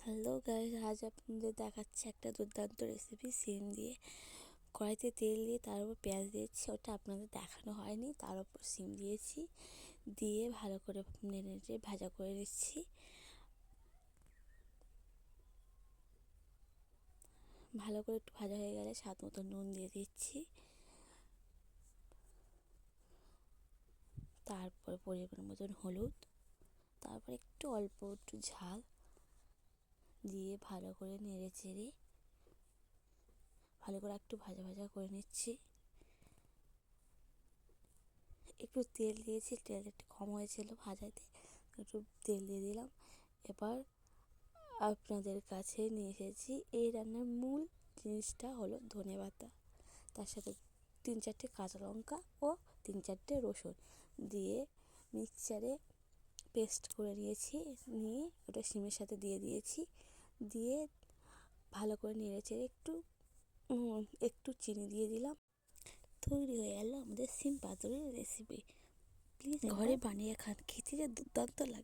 Hello guys, আজ আপনাদের দেখাচ্ছি একটা দুর্দান্ত রেসিপি সিম দিয়ে। কড়াইতে তেল দিয়ে তার উপর পেঁয়াজ দিয়েছি, ওটা আপনাদের দেখানো হয়নি। তার উপর সিম দিয়েছি, দিয়ে ভালো করে নেড়ে নেড়ে ভাজা করে নিচ্ছি। ভালো করে একটু ভাজা হয়ে গেলে স্বাদ মতো নুন দিয়ে দিচ্ছি, তারপর পরিমাণ মতন হলুদ, তারপর একটু অল্প একটু ঝাল দিয়ে ভালো করে নেড়ে চেড়ে ভালো করে একটু ভাজা ভাজা করে নিচ্ছি। একটু তেল দিয়েছি, তেল একটু কম হয়েছিল ভাজাতে, একটু তেল দিয়ে দিলাম। এবার আপনাদের কাছে নিয়ে এসেছি এই রান্নার মূল জিনিসটা হলো ধনেপাতা, তার সাথে 3-4টে কাঁচা লঙ্কা ও 3-4টে রসুন দিয়ে মিক্সচারে পেস্ট করে নিয়েছি। নিয়ে ওটা সিমের সাথে দিয়ে দিয়েছি, দিয়ে ভালো করে নেড়ে চেড়ে একটু চিনি দিয়ে দিলাম। তৈরি হয়ে গেল আমাদের সিম পাতুরির রেসিপি। প্লিজ ঘরে বানিয়ে খান, খেতে যে দুর্দান্ত লাগে।